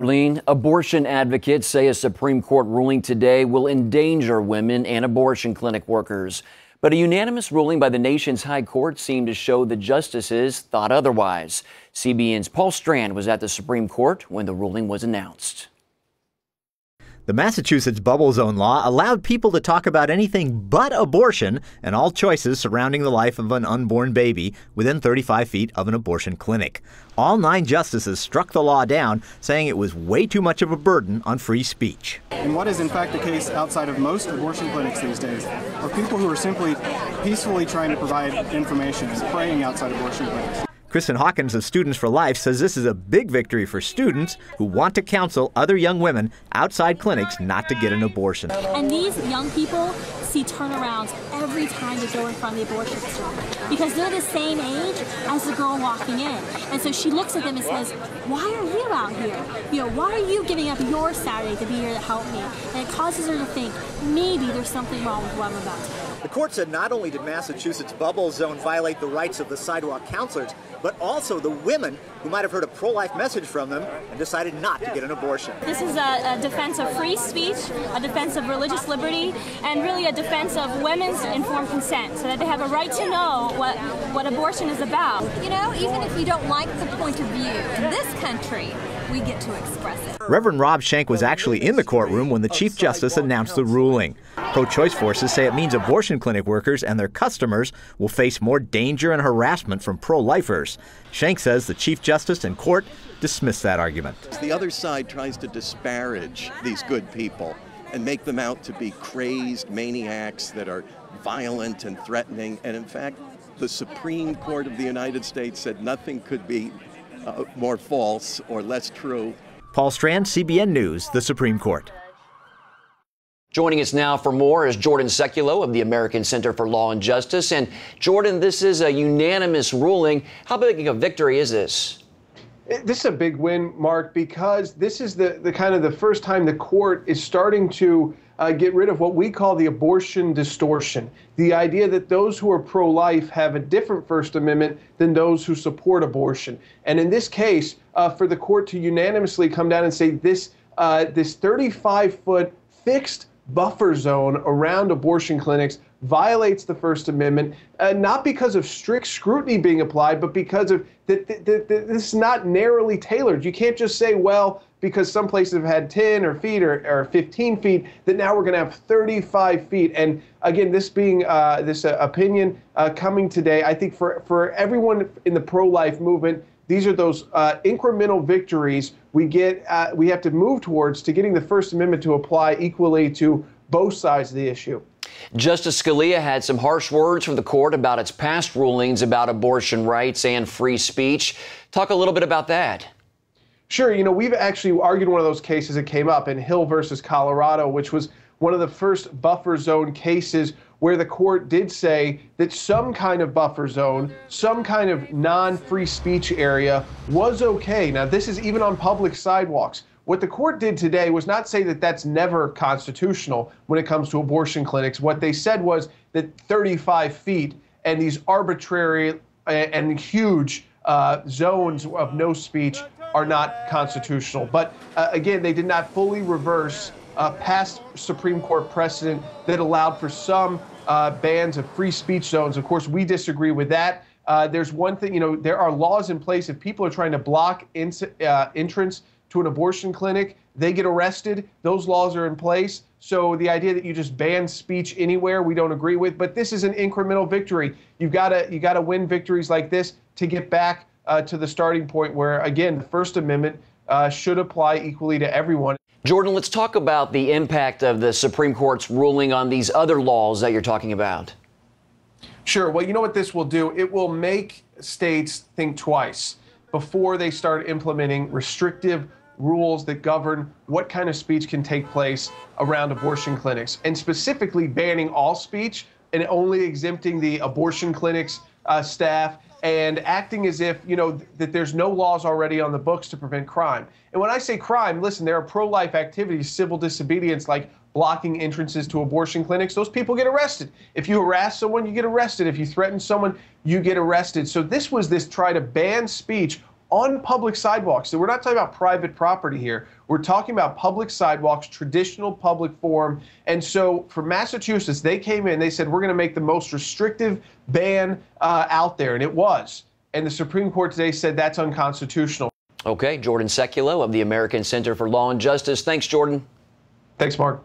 Arlene, abortion advocates say a Supreme Court ruling today will endanger women and abortion clinic workers. But a unanimous ruling by the nation's high court seemed to show the justices thought otherwise. CBN's Paul Strand was at the Supreme Court when the ruling was announced. The Massachusetts bubble zone law allowed people to talk about anything but abortion and all choices surrounding the life of an unborn baby within 35 feet of an abortion clinic. All 9 justices struck the law down, saying it was way too much of a burden on free speech. And what is in fact the case outside of most abortion clinics these days are people who are simply peacefully trying to provide information and praying outside abortion clinics. Kristen Hawkins of Students for Life says this is a big victory for students who want to counsel other young women outside clinics not to get an abortion. And these young people see turnarounds every time they go in front of the abortion facility because they're the same age as the girl walking in. And so she looks at them and says, why are you out here? Why are you giving up your Saturday to be here to help me? And it causes her to think, maybe there's something wrong with what I'm about to do. The court said not only did Massachusetts bubble zone violate the rights of the sidewalk counselors, but also the women who might have heard a pro-life message from them and decided not to get an abortion. This is a defense of free speech, a defense of religious liberty, and really a defense of women's informed consent, so that they have a right to know what abortion is about. You know, even if you don't like the point of view in this country, we get to express it. Reverend Rob Schenck was actually in the courtroom when the Chief Justice announced the ruling. Pro-choice forces say it means abortion clinic workers and their customers will face more danger and harassment from pro-lifers. Schenck says the Chief Justice and court dismissed that argument. The other side tries to disparage these good people and make them out to be crazed maniacs that are violent and threatening. And in fact, the Supreme Court of the United States said nothing could be more false or less true. Paul Strand, CBN News, the Supreme Court. Joining us now for more is Jordan Sekulow of the American Center for Law and Justice. And Jordan, this is a unanimous ruling. How big a victory is this? This is a big win, Mark, because this is the kind of the first time the court is starting to get rid of what we call the abortion distortion. The idea that those who are pro-life have a different First Amendment than those who support abortion. And in this case, for the court to unanimously come down and say this 35-foot fixed buffer zone around abortion clinics violates the First Amendment, not because of strict scrutiny being applied, but because of this is not narrowly tailored. You can't just say, well, because some places have had 10 or feet or 15 feet, that now we're going to have 35 feet. And again, this being this opinion coming today, I think for everyone in the pro-life movement, these are those incremental victories we have to move towards to getting the First Amendment to apply equally to both sides of the issue. Justice Scalia had some harsh words from the court about its past rulings about abortion rights and free speech. Talk a little bit about that. Sure. We've actually argued one of those cases that came up in Hill versus Colorado, which was one of the first buffer zone cases where the court did say that some kind of buffer zone, some kind of non-free speech area was okay. Now, this is even on public sidewalks. What the court did today was not say that that's never constitutional when it comes to abortion clinics. What they said was that 35 feet and these arbitrary and huge zones of no speech are not constitutional. But again, they did not fully reverse past Supreme Court precedent that allowed for some bans of free speech zones. Of course, we disagree with that. There's one thing, there are laws in place. If people are trying to block entrance to an abortion clinic, they get arrested. Those laws are in place. So the idea that you just ban speech anywhere, we don't agree with. But this is an incremental victory. You gotta win victories like this to get back to the starting point where, again, the First Amendment should apply equally to everyone. Jordan, let's talk about the impact of the Supreme Court's ruling on these other laws that you're talking about. Sure. Well, you know what this will do? It will make states think twice before they start implementing restrictive rules that govern what kind of speech can take place around abortion clinics, and specifically banning all speech and only exempting the abortion clinics staff and acting as if, that there's no laws already on the books to prevent crime. And when I say crime, listen, there are pro-life activities, civil disobedience, like blocking entrances to abortion clinics. Those people get arrested. If you harass someone, you get arrested. If you threaten someone, you get arrested. So this try to ban speech on public sidewalks. So we're not talking about private property here. We're talking about public sidewalks, traditional public forum. And so for Massachusetts, they came in, they said, we're going to make the most restrictive ban out there. And it was. And the Supreme Court today said that's unconstitutional. Okay, Jordan Sekulow of the American Center for Law and Justice. Thanks, Jordan. Thanks, Mark.